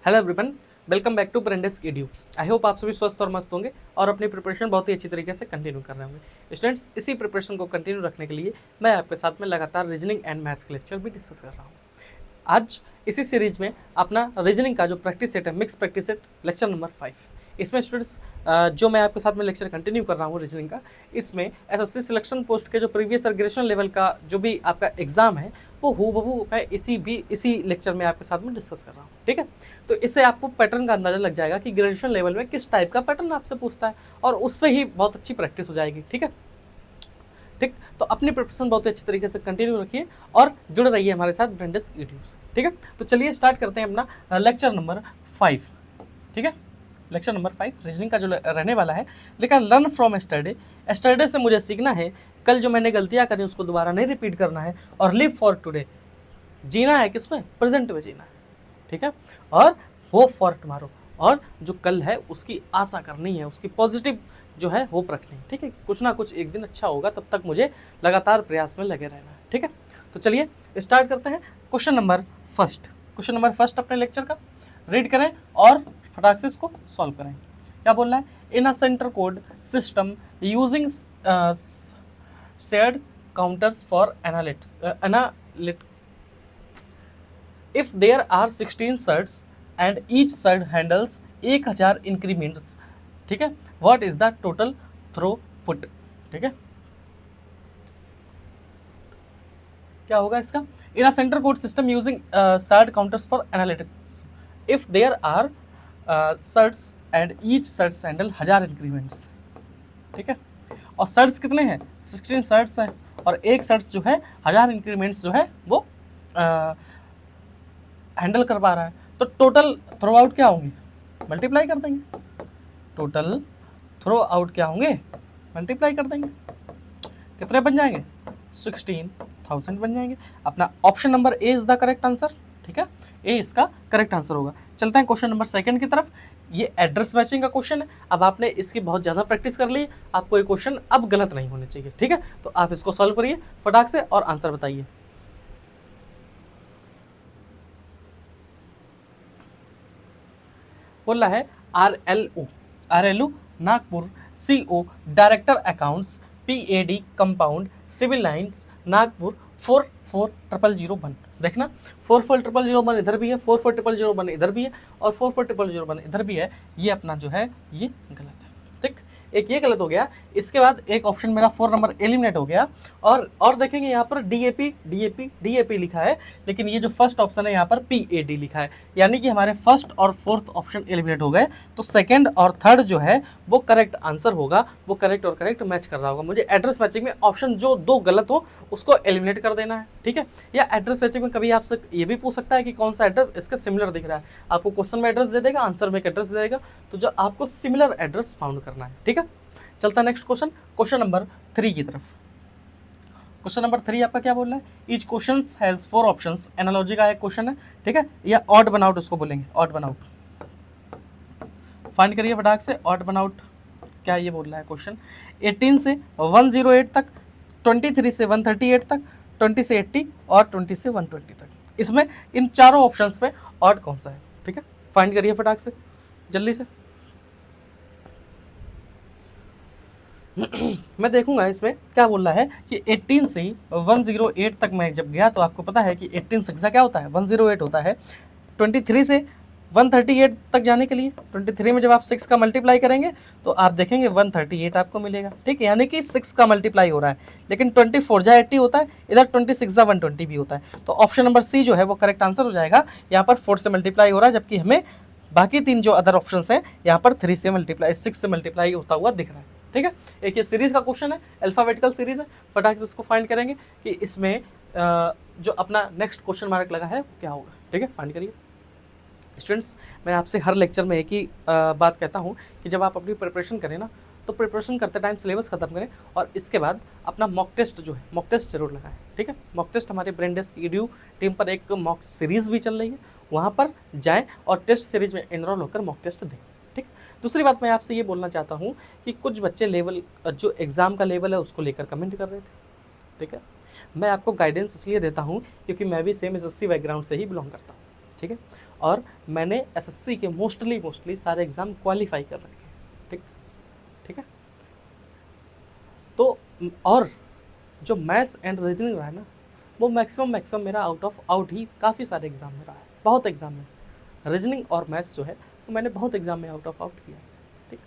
Hello everyone, welcome back to Brendes Edu. I hope आप सभी स्वस्थ और मस्त होंगे और अपनी प्रिपरेशन बहुत ही अच्छी तरीके से कंटिन्यू कर रहे होंगे। स्टूडेंट्स, इसी प्रिपरेशन को कंटिन्यू रखने के लिए मैं आपके साथ में लगातार रीजनिंग एंड मैथ्स के लेक्चर भी डिस्कस कर रहा हूँ। आज इसी सीरीज में अपना रीजनिंग का जो प्रैक्टिस सेट है, mix practice set lecture number 5। इसमें स्टूडेंट्स जो मैं आपके साथ में लेक्चर कंटिन्यू कर रहा हूँ रीजनिंग का, इसमें एसएससी सिलेक्शन पोस्ट के जो प्रीवियस ग्रेजुएशन लेवल का जो भी आपका एग्जाम है वो हूबहू मैं इसी लेक्चर में आपके साथ में डिस्कस कर रहा हूँ। ठीक है, तो इससे आपको पैटर्न का अंदाजा लग जाएगा कि ग्रेजुएशन लेवल में किस टाइप का पैटर्न आपसे पूछता है और उस पर ही बहुत अच्छी प्रैक्टिस हो जाएगी। ठीक है, ठीक, तो अपनी प्रिपरेशन बहुत अच्छी तरीके से कंटिन्यू रखिए और जुड़े रहिए हमारे साथ ब्रेंडेस यूट्यूब से। ठीक है, तो चलिए स्टार्ट करते हैं अपना लेक्चर नंबर 5। ठीक है, लेक्चर नंबर 5 रीजनिंग का जो रहने वाला है, लेकिन लर्न फ्रॉम एस्टरडे। एस्टरडे से मुझे सीखना है, कल जो मैंने गलतियां करी उसको दोबारा नहीं रिपीट करना है और लिव फॉर टुडे, जीना है किसमें, प्रेजेंट में जीना है। ठीक है, और होप फॉर टुमारो, और जो कल है उसकी आशा करनी है, उसकी पॉजिटिव जो है होप रखनी है। ठीक है, कुछ ना कुछ एक दिन अच्छा होगा, तब तक मुझे लगातार प्रयास में लगे रहना है। ठीक है, तो चलिए स्टार्ट करते हैं। क्वेश्चन नंबर फर्स्ट अपने लेक्चर का रीड करें और फटाक से इसको सॉल्व करें। क्या बोल रहा है? In a centre code system using shared counters for analytic if there are 16 surds and each surd handles 1000 increments, ठीक है, what is the total throughput? ठीक है, क्या होगा इसका? in a center code system using surd counters for analytics, if there are surds and each surds handle 1000 increments। ठीक है, और सर्ड्स कितने हैं? 16 सर्ड्स हैं और एक सर्ड्स जो है 1000 इंक्रीमेंट्स जो है वो हैंडल कर पा रहा है। तो टोटल थ्रो आउट क्या होंगे? मल्टीप्लाई कर देंगे। टोटल थ्रो आउट क्या होंगे? मल्टीप्लाई कर देंगे। कितने बन जाएंगे? 16,000 बन जाएंगे। अपना option number A is the correct answer. ठीक है, ए इसका करेक्ट आंसर होगा। चलते हैं क्वेश्चन नंबर 2 की तरफ। ये एड्रेस मैचिंग का क्वेश्चन है। अब आपने इसकी बहुत ज़्यादा प्रैक्टिस कर ली, आपको ये क्वेश्चन अब गलत नहीं होने चाहिए। ठीक है, तो आप इसको सॉल्व करिए फटाक से और आंसर बताइए। बोल रहा है RLU Nagpur, CO director accounts, PAD compound, civil lines Nagpur 44001। देखना 44001 इधर भी है, 44001 इधर भी है और 44001 इधर भी है। ये अपना जो है ये गलत है। ठीक, एक ये गलत हो गया। इसके बाद एक ऑप्शन मेरा 4 नंबर एलिमिनेट हो गया और देखेंगे यहाँ पर DAP लिखा है, लेकिन ये जो फर्स्ट ऑप्शन है यहाँ पर PAD लिखा है, यानी कि हमारे फर्स्ट और फोर्थ ऑप्शन एलिमिनेट हो गए। तो सेकंड और थर्ड जो है वो करेक्ट आंसर होगा, वो करेक्ट और करेक्ट मैच कर रहा होगा। मुझे एड्रेस मैचिंग में ऑप्शन जो 2 गलत हो उसको एलिमिनेट कर देना है। ठीक है, या एड्रेस मैचिंग में कभी आपसे ये भी पूछ सकता है कि कौन सा एड्रेस इसका सिमिलर दिख रहा है। आपको क्वेश्चन में एड्रेस दे देगा, आंसर में एक एड्रेस दे देगा, तो जो आपको सिमिलर एड्रेस फाउंड करना है। ठीक है, चलता है नेक्स्ट क्वेश्चन नंबर 3 की तरफ। क्वेश्चन नंबर 3 आपका क्या बोल रहा है? Each question has 4 options. Analogy का एक क्वेश्चन है। ठीक है, या ऑड वन आउट उसको बोलेंगे, ऑड वन आउट। फाइंड करिए फटाक से ऑड वन आउट क्या ये बोल रहा है क्वेश्चन। 18 से 108 तक, 23 से 138 तक, 20 से 80 और 20 से 120 तक। इसमें इन चारों ऑप्शंस में ऑड कौन सा है? ठीक है, फाइंड करिए फटाक से जल्दी से। मैं देखूंगा इसमें क्या बोल रहा है कि 18 से 108 तक मैं जब गया तो आपको पता है कि 18 सिक्सा क्या होता है? 108 होता है। 23 से 138 तक जाने के लिए 23 में जब आप 6 का मल्टीप्लाई करेंगे तो आप देखेंगे 138 आपको मिलेगा। ठीक है, यानी कि 6 का मल्टीप्लाई हो रहा है, लेकिन 24 जा 80 होता है, इधर 26 जा 120 भी होता है। तो ऑप्शन नंबर सी जो है वो करेक्ट आंसर हो जाएगा। यहाँ पर 4 से मल्टीप्लाई हो रहा है, जबकि हमें बाकी 3 जो अदर ऑप्शन हैं यहाँ पर 3 से मल्टीप्लाई 6 से मल्टीप्लाई होता हुआ दिख रहा है। ठीक है, एक ये सीरीज का क्वेश्चन है, अल्फाबेटिकल सीरीज है। फटाक से इसको फाइंड करेंगे कि इसमें जो अपना नेक्स्ट क्वेश्चन मार्क लगा है क्या होगा। ठीक है, फाइंड करिए। स्टूडेंट्स, मैं आपसे हर लेक्चर में एक ही बात कहता हूँ कि जब आप अपनी प्रिपरेशन करें ना, तो प्रिपरेशन करते टाइम सिलेबस खत्म करें और इसके बाद अपना मॉक टेस्ट जो है, मॉक टेस्ट जरूर लगाएं। ठीक है, मॉक टेस्ट हमारे ब्रेंडेस की एड्यू टीम पर एक मॉक सीरीज़ भी चल रही है, वहाँ पर जाएँ और टेस्ट सीरीज में इनरोल होकर मॉक टेस्ट दें। ठीक, दूसरी बात मैं आपसे ये बोलना चाहता हूँ कि कुछ बच्चे लेवल जो एग्ज़ाम का लेवल है उसको लेकर कमेंट कर रहे थे। ठीक है, मैं आपको गाइडेंस इसलिए देता हूँ क्योंकि मैं भी सेम एसएससी बैकग्राउंड से ही बिलोंग करता हूँ। ठीक है, और मैंने एसएससी के मोस्टली सारे एग्ज़ाम क्वालिफाई कर रखे हैं। ठीक ठीक है, तो और जो मैथ्स एंड रीजनिंग रहा है ना, वो मैक्सिमम मेरा आउट ऑफ आउट ही काफ़ी सारे एग्ज़ाम में रहा है, बहुत एग्ज़ाम में। रीजनिंग और मैथ्स जो है वो मैंने बहुत एग्ज़ाम में आउट ऑफ आउट किया है। ठीक,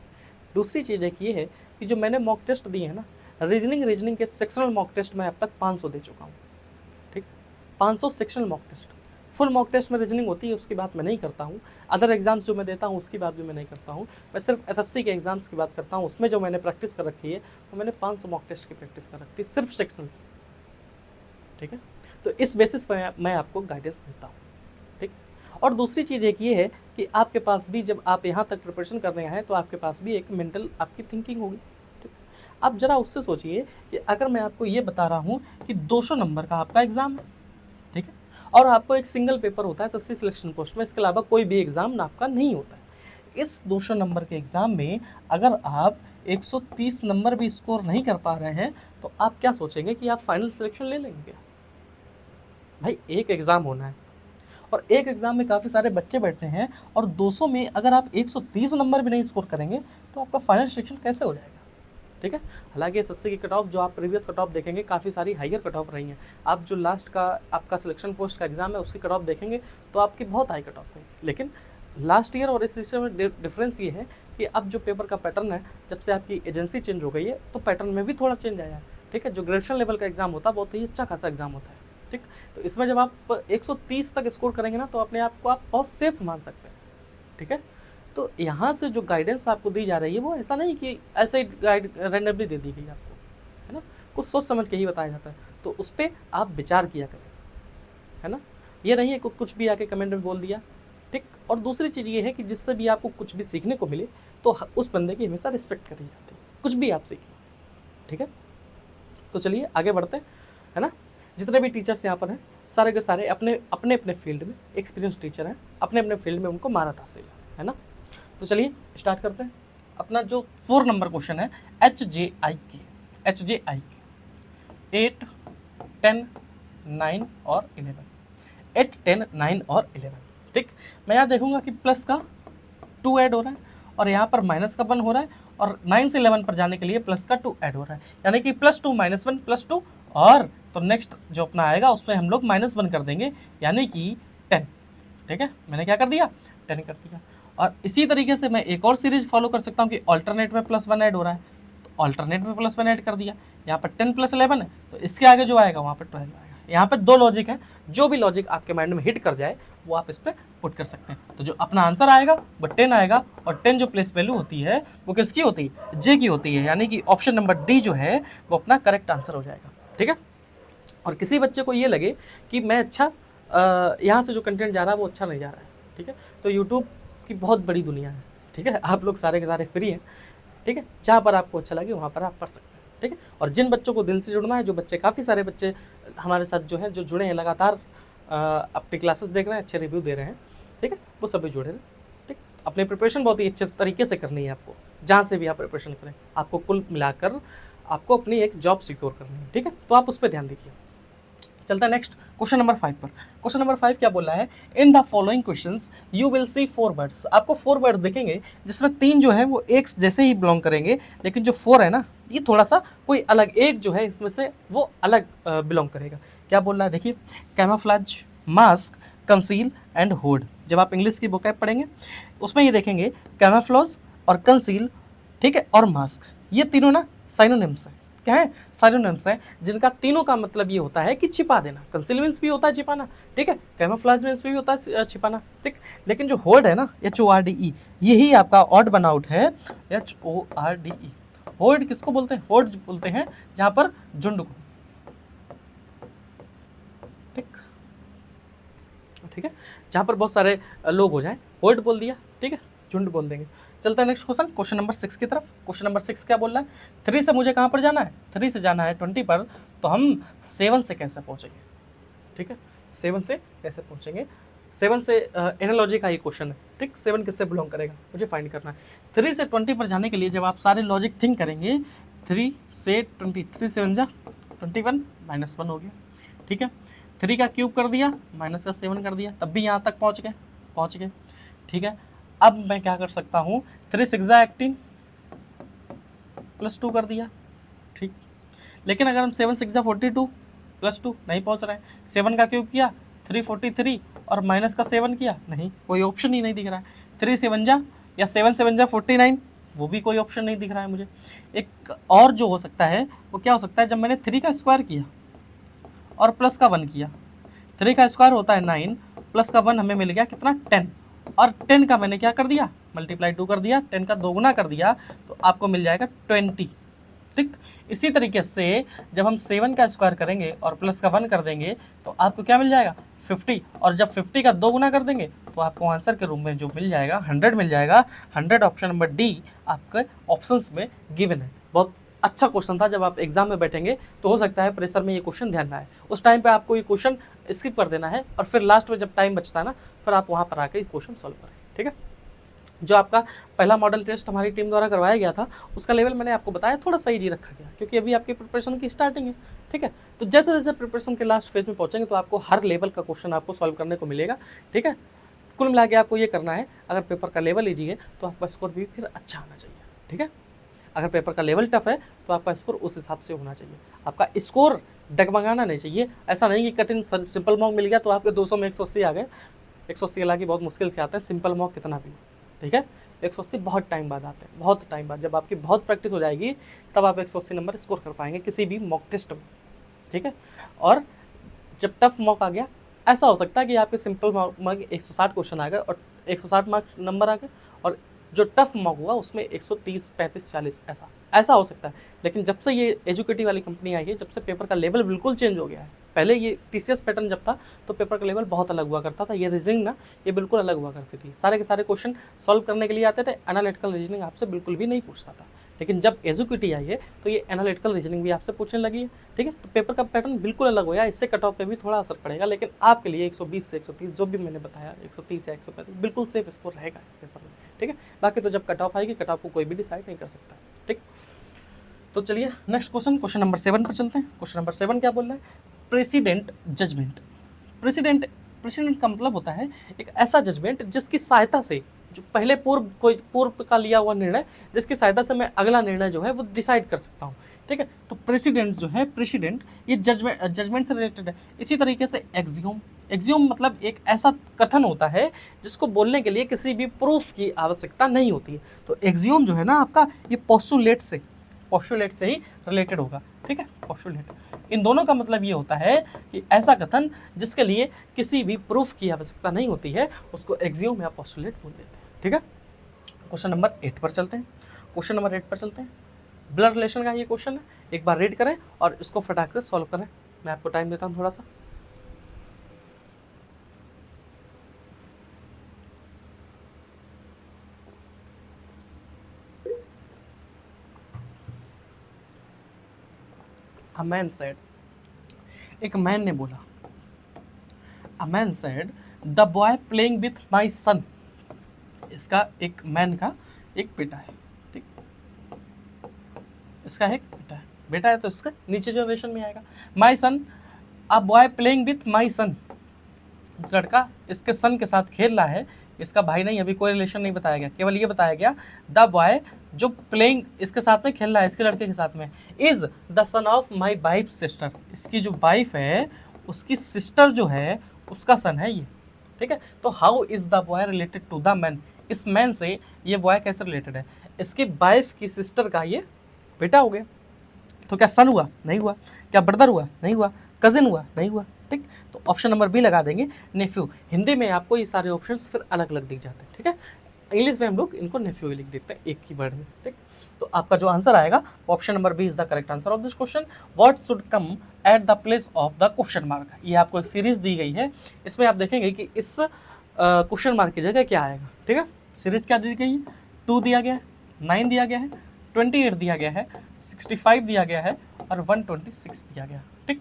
दूसरी चीज़ एक ये है कि जो मैंने मॉक टेस्ट दिए हैं ना, रीजनिंग के सेक्शनल मॉक टेस्ट मैं अब तक 500 दे चुका हूँ। ठीक, 500 sectional mock test. Full mock test में रीजनिंग होती है उसकी बात मैं नहीं करता हूँ, अदर एग्जाम्स जो मैं देता हूँ उसकी बात भी मैं नहीं करता हूँ, मैं सिर्फ एसएससी के एग्जाम्स की बात करता हूँ। उसमें जो मैंने प्रैक्टिस कर रखी है वो मैंने 500 मॉक टेस्ट की प्रैक्टिस कर रखी है, सिर्फ सेक्शनल। ठीक है, तो इस बेसिस पर मैं आपको गाइडेंस देता हूँ। ठीक, और दूसरी चीज़ एक ये है कि आपके पास भी जब आप यहाँ तक प्रिपरेशन कर रहे हैं तो आपके पास भी एक मेंटल आपकी थिंकिंग होगी। ठीक, आप ज़रा उससे सोचिए कि अगर मैं आपको ये बता रहा हूँ कि 200 नंबर का आपका एग्ज़ाम है, ठीक है, और आपको एक सिंगल पेपर होता है एसएससी सिलेक्शन पोस्ट में, इसके अलावा कोई भी एग्ज़ाम आपका नहीं होता है। इस 200 नंबर के एग्ज़ाम में अगर आप 130 नंबर भी स्कोर नहीं कर पा रहे हैं तो आप क्या सोचेंगे कि आप फाइनल सिलेक्शन ले लेंगे क्या? भाई एक एग्ज़ाम होना है और एक एग्ज़ाम में काफ़ी सारे बच्चे बैठते हैं, और 200 में अगर आप 130 नंबर भी नहीं स्कोर करेंगे तो आपका फाइनल सिलेक्शन कैसे हो जाएगा? ठीक है, हालांकि एसएससी की कट ऑफ जो आप प्रीवियस कट ऑफ देखेंगे काफ़ी सारी हाइयर कट ऑफ रही हैं। आप जो लास्ट का आपका सिलेक्शन पोस्ट का एग्ज़ाम है उसकी कट ऑफ देखेंगे तो आपकी बहुत हाई कट ऑफ है। लेकिन लास्ट ईयर और इस सिस्टम में डिफरेंस ये है कि अब जो पेपर का पैटर्न है, जब से आपकी एजेंसी चेंज हो गई है तो पैटर्न में भी थोड़ा चेंज आया है। ठीक है, जो ग्रेजुएशन लेवल का एग्ज़ाम होता है बहुत ही अच्छा खासा एग्ज़ाम होता है। ठीक, तो इसमें जब आप 130 तक स्कोर करेंगे ना तो अपने आप को आप बहुत सेफ मान सकते हैं। ठीक है, तो यहाँ से जो गाइडेंस आपको दी जा रही है वो ऐसा नहीं कि ऐसे ही गाइड रैंडमली दे दी गई आपको, है ना, कुछ सोच समझ के ही बताया जाता है, तो उस पर आप विचार किया करें, है ना। ये नहीं है कुछ भी आके कमेंट में बोल दिया। ठीक, और दूसरी चीज़ ये है कि जिससे भी आपको कुछ भी सीखने को मिले तो उस बंदे की हमेशा रिस्पेक्ट करी जाती है, कुछ भी आप सीखें। ठीक है, तो चलिए आगे बढ़ते हैं, है ना। जितने भी टीचर्स यहाँ पर हैं सारे के सारे अपने अपने अपने फील्ड में एक्सपीरियंस टीचर हैं, अपने अपने फील्ड में उनको महारत हासिल है ना। तो चलिए स्टार्ट करते हैं। अपना जो 4 नंबर क्वेश्चन है HJI के 8, 10, 9 और 11, 8, 10, 9 और 11। ठीक, मैं यहाँ देखूंगा कि प्लस का 2 ऐड हो रहा है और यहाँ पर माइनस का 1 हो रहा है, और 9 से 11 पर जाने के लिए प्लस का 2 ऐड हो रहा है, यानी कि +2 -1 +2, और तो नेक्स्ट जो अपना आएगा उसमें हम लोग -1 कर देंगे, यानी कि 10। ठीक है, मैंने क्या कर दिया, 10 कर दिया। और इसी तरीके से मैं एक और सीरीज फॉलो कर सकता हूँ कि ऑल्टरनेट में +1 ऐड हो रहा है, तो ऑल्टरनेट में +1 ऐड कर दिया। यहाँ पर 10 + 11 है तो इसके आगे जो आएगा वहाँ पर 12 आएगा। यहाँ पर 2 लॉजिक है, जो भी लॉजिक आपके माइंड में हिट कर जाए वो आप इस पर पुट कर सकते हैं। तो जो अपना आंसर आएगा वो 10 आएगा, और 10 जो प्लेस वैल्यू होती है वो किसकी होती है, जे की होती है, यानी कि ऑप्शन नंबर डी जो है वो अपना करेक्ट आंसर हो जाएगा। ठीक है, और किसी बच्चे को ये लगे कि मैं अच्छा यहाँ से जो कंटेंट जा रहा है वो अच्छा नहीं जा रहा है, ठीक है, तो यूट्यूब की बहुत बड़ी दुनिया है। ठीक है, आप लोग सारे के सारे फ्री हैं। ठीक है, जहाँ पर आपको अच्छा लगे वहाँ पर आप पढ़ सकते हैं। ठीक है, और जिन बच्चों को दिल से जुड़ना है, जो बच्चे काफ़ी सारे बच्चे हमारे साथ जो हैं जो जुड़े हैं, लगातार अपनी क्लासेस देख रहे हैं, अच्छे रिव्यू दे रहे हैं, ठीक है, वो सभी जुड़े रहें। ठीक, अपनी प्रिपरेशन बहुत ही अच्छे तरीके से करनी है आपको, जहाँ से भी आप प्रिपरेशन करें आपको कुल मिलाकर आपको अपनी एक जॉब सिक्योर करनी है। ठीक है, तो आप उस पर ध्यान दीजिए। चलता है नेक्स्ट क्वेश्चन नंबर 5 पर। क्वेश्चन नंबर 5 क्या बोल रहा है, in the following questions you will see 4 words. आपको 4 वर्ड दिखेंगे जिसमें 3 जो है वो एक जैसे ही बिलोंग करेंगे, लेकिन जो 4 है ना ये थोड़ा सा कोई अलग, एक जो है इसमें से वो अलग बिलोंग करेगा। क्या बोल रहा है देखिए, कैमोफ्लेज, मास्क, कंसील एंड होड। जब आप इंग्लिश की बुक पढ़ेंगे उसमें ये देखेंगे कैमोफ्लेज और कंसील, ठीक है, और मास्क, ये तीनों ना साइनोनिम्स हैं। क्या है, साइनोनिम्स हैं, जिनका तीनों का मतलब ये होता है कि छिपा देना। कंसीलमेंस भी होता है छिपाना, ठीक है, कैमोफ्लेज भी होता है छिपाना। ठीक, लेकिन जो होड है ना HORDE, यही आपका ऑड बन आउट है, HORDE। होड किसको बोलते हैं, होड बोलते हैं जहां पर झुंड को। ठीक, ठीक है, जहां पर बहुत सारे लोग हो जाएं, होड बोल दिया, ठीक है, झुंड बोल देंगे। चलता है नेक्स्ट क्वेश्चन, क्वेश्चन नंबर 6 की तरफ। क्वेश्चन नंबर 6 क्या बोल रहा है, 3 से मुझे कहाँ पर जाना है, 3 से जाना है 20 पर, तो हम 7 से कैसे पहुँचेंगे। ठीक है, 7 से कैसे पहुँचेंगे, 7 से एनालॉजी का ही क्वेश्चन है। ठीक, 7 किससे बिलोंग करेगा मुझे फाइंड करना है। 3 से 20 पर जाने के लिए जब आप सारे लॉजिक थिंक करेंगे, 3 से 20, 3 से 7 जा 21, -1 हो गया। ठीक है, 3 का क्यूब कर दिया, माइनस का 7 कर दिया, तब भी यहाँ तक पहुँच गए। ठीक है, अब मैं क्या कर सकता हूँ, 3 6 18 +2 कर दिया। ठीक, लेकिन अगर हम 7 6 42 +2 नहीं पहुँच रहे हैं, 7 का क्यूब किया 343 और माइनस का 7 किया, नहीं, कोई ऑप्शन ही नहीं दिख रहा है। 3 7 जा या 7 7 जा 49, वो भी कोई ऑप्शन नहीं दिख रहा है मुझे। एक और जो हो सकता है वो क्या हो सकता है, जब मैंने 3 का स्क्वायर किया और प्लस का 1 किया, 3 का स्क्वायर होता है 9, प्लस का 1 हमें मिल गया कितना 10, और 10 का मैंने क्या कर दिया, मल्टीप्लाई 2 कर दिया, 10 का दोगुना कर दिया, तो आपको मिल जाएगा 20। ठीक, इसी तरीके से जब हम 7 का स्क्वायर करेंगे और प्लस का 1 कर देंगे तो आपको क्या मिल जाएगा 50, और जब 50 का 2 गुना कर देंगे तो आपको आंसर के रूप में जो मिल जाएगा 100 मिल जाएगा। 100 ऑप्शन नंबर डी आपके ऑप्शंस में गिवन है। बहुत अच्छा क्वेश्चन था, जब आप एग्जाम में बैठेंगे तो हो सकता है प्रेशर में ये क्वेश्चन ध्यान ना आए, उस टाइम पे आपको ये क्वेश्चन स्किप कर देना है और फिर लास्ट में जब टाइम बचता है ना, फिर आप वहाँ पर आके ये क्वेश्चन सॉल्व करें। ठीक है, जो आपका पहला मॉडल टेस्ट हमारी टीम द्वारा करवाया गया था उसका लेवल मैंने आपको बताया थोड़ा सा ईजी रखा गया, क्योंकि अभी आपकी प्रिपरेशन की स्टार्टिंग है। ठीक है, तो जैसे जैसे प्रिपरेशन के लास्ट फेज में पहुंचेंगे तो आपको हर लेवल का क्वेश्चन आपको सॉल्व करने को मिलेगा। ठीक है, कुल मिला के आपको ये करना है, अगर पेपर का लेवल ईजी है तो आपका स्कोर भी फिर अच्छा आना चाहिए। ठीक है, अगर पेपर का लेवल टफ है तो आपका स्कोर उस हिसाब से होना चाहिए, आपका स्कोर डगमगाना नहीं चाहिए। ऐसा नहीं कि कठिन सिंपल मॉक मिल गया तो आपके 200 में 180 आ गए, 180 हालांकि बहुत मुश्किल से आते हैं, सिंपल मॉक कितना भी। ठीक है, 180 बहुत टाइम बाद आते हैं, बहुत टाइम बाद, जब आपकी बहुत प्रैक्टिस हो जाएगी तब आप 180 नंबर स्कोर कर पाएंगे किसी भी मॉक टेस्ट में। ठीक है, और जब टफ मॉक आ गया, ऐसा हो सकता है कि आपके सिंपल मॉक 160 क्वेश्चन आ गए और 160 मार्क्स नंबर आ गए, और जो टफ मॉक हुआ उसमें 130 35 40 ऐसा हो सकता है। लेकिन जब से ये एजुकेटिव वाली कंपनी आई है, जब से पेपर का लेवल बिल्कुल चेंज हो गया है। पहले ये टीसीएस पैटर्न जब था तो पेपर का लेवल बहुत अलग हुआ करता था, ये रीजनिंग ना ये बिल्कुल अलग हुआ करती थी, सारे के सारे क्वेश्चन सॉल्व करने के लिए आते थे, एनालिटिकल रीजनिंग आपसे बिल्कुल भी नहीं पूछता था। लेकिन जब एजुकेटिव आई है तो ये एनालिटिकल रीजनिंग भी आपसे पूछने लगी है। ठीक है, तो पेपर का पैटर्न बिल्कुल अलग हो गया, इससे कट ऑफ पे भी थोड़ा असर पड़ेगा, लेकिन आपके लिए 120 से 130 जो भी मैंने बताया 130 या 135 बिल्कुल सेफ स्कोर रहेगा इस पेपर में। ठीक है, बाकी तो जब कट ऑफ आएगी, कट ऑफ को कोई भी डिसाइड नहीं कर सकता। ठीक, तो चलिए नेक्स्ट क्वेश्चन नंबर 7 पर चलते हैं। क्वेश्चन नंबर 7 क्या बोल रहा है, प्रेसिडेंट जजमेंट। प्रेसिडेंट का मतलब होता है एक ऐसा जजमेंट जिसकी सहायता से, जो पहले पूर्व का लिया हुआ निर्णय, जिसकी सहायता से मैं अगला निर्णय जो है वो डिसाइड कर सकता हूँ। ठीक है, तो प्रेसिडेंट जो है, प्रेसिडेंट ये जजमेंट से रिलेटेड है। इसी तरीके से एक्सियोम मतलब एक ऐसा कथन होता है जिसको बोलने के लिए किसी भी प्रूफ की आवश्यकता नहीं होती है। तो एक्सियोम जो है ना आपका, ये पोस्टुलेट से ही रिलेटेड होगा। ठीक है, पोस्टुलेट, इन दोनों का मतलब ये होता है कि ऐसा कथन जिसके लिए किसी भी प्रूफ की आवश्यकता नहीं होती है, उसको एक्सियोम या पोस्टुलेट बोल देते हैं। ठीक है, क्वेश्चन नंबर 8 पर चलते हैं। ब्लड रिलेशन का ये क्वेश्चन है, एक बार रीड करें और इसको फटाक से सॉल्व करें। मैं आपको टाइम देता हूँ थोड़ा सा। A man said, एक मैन ने बोला, A man said, the boy playing with my son। इसका एक मैन का एक बेटा है। ठीक, इसका एक बेटा है तो इसका नीचे जनरेशन में आएगा। My son, a boy playing with my son, लड़का इसके सन के साथ खेल रहा है, इसका भाई नहीं, अभी कोई रिलेशन नहीं बताया गया, केवल ये बताया गया द बॉय जो प्लेइंग इसके साथ में खेल रहा है, इसके लड़के के साथ में, is the son of my wife sister, इसकी जो वाइफ है उसकी सिस्टर जो है उसका सन है ये। ठीक है, तो how is the boy related to the man, इस मैन से ये बॉय कैसे रिलेटेड है, इसकी वाइफ की सिस्टर का ये बेटा हो गया। तो क्या सन हुआ? नहीं हुआ। क्या ब्रदर हुआ? नहीं हुआ। कजिन हुआ? नहीं हुआ। ठीक, तो ऑप्शन नंबर बी लगा देंगे, नेफ्यू। हिंदी में आपको ये सारे ऑप्शंस फिर अलग अलग दिख जाते हैं। ठीक है, इंग्लिश में हम लोग इनको नेफ्यू लिख देते हैं एक ही वर्ड में। ठीक, तो आपका जो आंसर आएगा option number B is the correct answer of this question. What should come at the place of the question mark, ये आपको एक सीरीज दी गई है, इसमें आप देखेंगे कि इस क्वेश्चन मार्क की जगह क्या आएगा। ठीक है, सीरीज क्या दी गई है, 2 दिया गया है, 9 दिया गया है, 28 दिया गया है, 65 दिया गया है और 126 दिया गया। ठीक,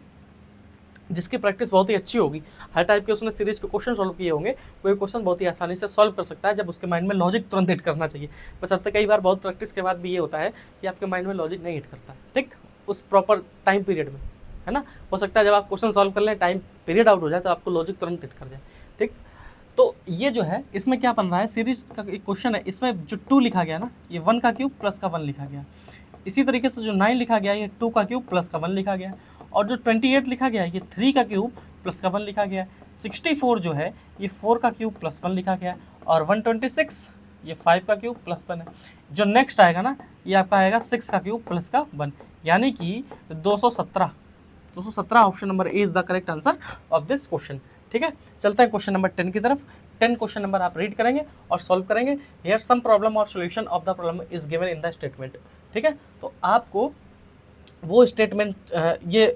जिसकी प्रैक्टिस बहुत ही अच्छी होगी, हर टाइप के उसने सीरीज के क्वेश्चन सॉल्व किए होंगे, कोई क्वेश्चन बहुत ही आसानी से सॉल्व कर सकता है जब उसके माइंड में लॉजिक तुरंत हिट करना चाहिए। बशर्ते कई बार बहुत प्रैक्टिस के बाद भी ये होता है कि आपके माइंड में लॉजिक नहीं हिट करता। ठीक, उस प्रॉपर टाइम पीरियड में, है है ना। हो सकता है जब आप क्वेश्चन सॉल्व कर लें, टाइम पीरियड आउट हो जाए, तो आपको लॉजिक तुरंत हिट कर जाए, ठीक। तो ये जो है इसमें क्या बन रहा है, सीरीज का एक क्वेश्चन है, इसमें जो 2 लिखा गया ना, ये 1 का क्यूब प्लस का 1 लिखा गया। इसी तरीके से जो 9 लिखा गया, ये 2 का क्यूब प्लस का 1 लिखा गया। और जो 28 लिखा गया, ये 3 का क्यूब प्लस का 1 लिखा गया। 64 जो है, ये 4 का क्यूब प्लस 1 लिखा गया। और 126 ये 5 का क्यूब प्लस 1 है। जो नेक्स्ट आएगा ना, ये आपका आएगा 6 का क्यूब प्लस का 1, यानी कि 217 option number A is the correct answer of this question, ठीक है। चलते हैं क्वेश्चन नंबर 10 की तरफ। 10 क्वेश्चन नंबर आप रीड करेंगे और सॉल्व करेंगे। हियर सम प्रॉब्लम और solution of the problem is given in the statement, ठीक है। तो आपको वो स्टेटमेंट, ये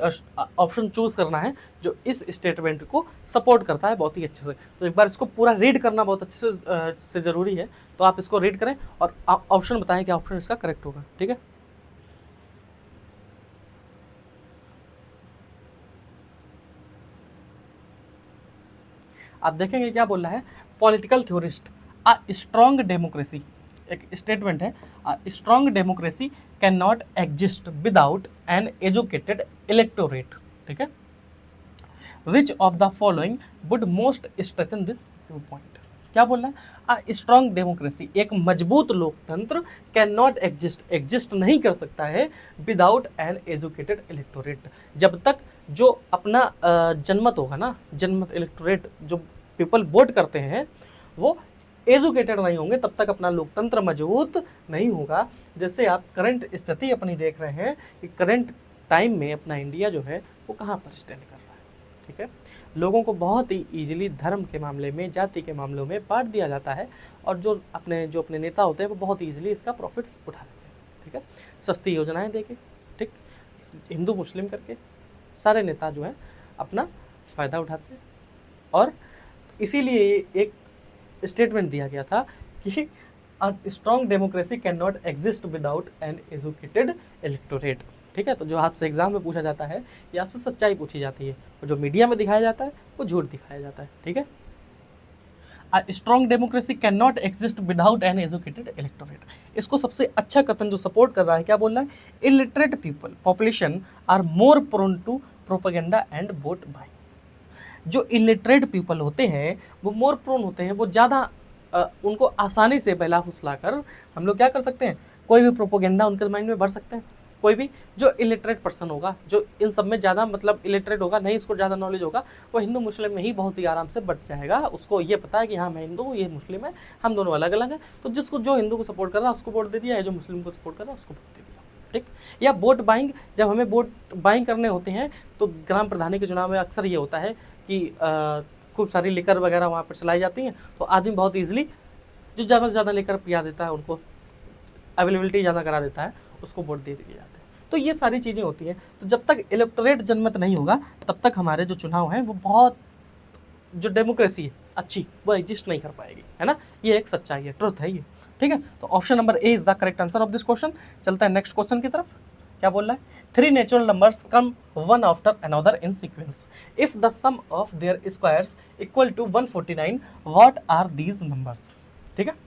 ऑप्शन चूज करना है जो इस स्टेटमेंट को सपोर्ट करता है बहुत ही अच्छे से। तो एक बार इसको पूरा रीड करना बहुत अच्छे से ज़रूरी है। तो आप इसको रीड करें और ऑप्शन बताएं कि ऑप्शन इसका करेक्ट होगा, ठीक है। आप देखेंगे क्या बोल रहा है, political theorist, a strong democracy, एक स्टेटमेंट है, a strong democracy can not exist without an educated electorate, ठीक है। विच of the following would most strengthen this view point. क्या बोल रहा है, अ स्ट्रॉन्ग डेमोक्रेसी, एक मजबूत लोकतंत्र, कैन नॉट एग्जिस्ट नहीं कर सकता है विदाउट एन एजुकेटेड इलेक्टोरेट, जब तक जो अपना जनमत होगा ना, जनमत इलेक्टोरेट, जो पीपल वोट करते हैं वो एजुकेटेड नहीं होंगे, तब तक अपना लोकतंत्र मजबूत नहीं होगा। जैसे आप करंट स्थिति अपनी देख रहे हैं कि करंट टाइम में अपना इंडिया जो है वो कहाँ पर स्टैंड कर रहा है, ठीक है। लोगों को बहुत ही ईजिली धर्म के मामले में, जाति के मामलों में बांट दिया जाता है, और जो अपने नेता होते हैं वो बहुत ईजिली इसका प्रॉफिट उठा लेते हैं, ठीक है। सस्ती योजनाएं देके, ठीक, हिंदू मुस्लिम करके सारे नेता जो हैं अपना फ़ायदा उठाते हैं। और इसीलिए एक स्टेटमेंट दिया गया था कि a strong democracy can not exist without an educated electorate, ठीक है। तो जो आपसे एग्जाम में पूछा जाता है, ये आपसे सच्चाई पूछी जाती है, और जो मीडिया में दिखाया जाता है वो झूठ दिखाया जाता है, ठीक है। A strong democracy can not exist without an educated electorate, इसको सबसे अच्छा कथन जो सपोर्ट कर रहा है, क्या बोल रहा है, illiterate people population are more prone to propaganda and vote buying. जो इलिटरेट पीपल होते हैं वो मोर प्रोन होते हैं, वो ज़्यादा उनको आसानी से बहला फुसलाकर हम लोग क्या कर सकते हैं, कोई भी प्रोपोगेंडा उनके माइंड में भर सकते हैं। कोई भी जो इलिटरेट पर्सन होगा, जो इन सब में ज़्यादा मतलब इलिटरेट होगा, नहीं इसको ज़्यादा नॉलेज होगा, वो हिंदू मुस्लिम में ही बहुत ही आराम से बट जाएगा। उसको ये पता है कि हाँ मैं हिंदू हूँ, ये मुस्लिम है, हम दोनों अलग अलग हैं। तो जिसको जो हिंदू को सपोर्ट कर रहा है उसको वोट दे दिया है, जो मुस्लिम को सपोर्ट कर रहा है उसको वोट दे दिया, ठीक। या वोट बाइंग, जब हमें वोट बाइंग करने होते हैं तो ग्राम प्रधानी के चुनाव में अक्सर ये होता है कि खूब सारी लिकर वगैरह वहाँ पर चलाई जाती हैं, तो आदमी बहुत ईजिली जो ज़्यादा से ज़्यादा लिकर पिया देता है, उनको अवेलेबिलिटी ज़्यादा करा देता है, उसको वोट दे दिए जाते हैं। तो ये सारी चीज़ें होती हैं। तो जब तक इलेक्टोरेट जनमत नहीं होगा तब तक हमारे जो चुनाव हैं वो बहुत, जो डेमोक्रेसी है अच्छी, वो एग्जिस्ट नहीं कर पाएगी, है ना। ये एक सच्चाई है, ट्रुथ है ये, ठीक है। तो option number A is the correct answer of this question. चलता है नेक्स्ट क्वेश्चन की तरफ। क्या बोल रहा है, 3 natural numbers come one after another in sequence, if the sum of their squares equal to 149, what are these numbers, ठीक है।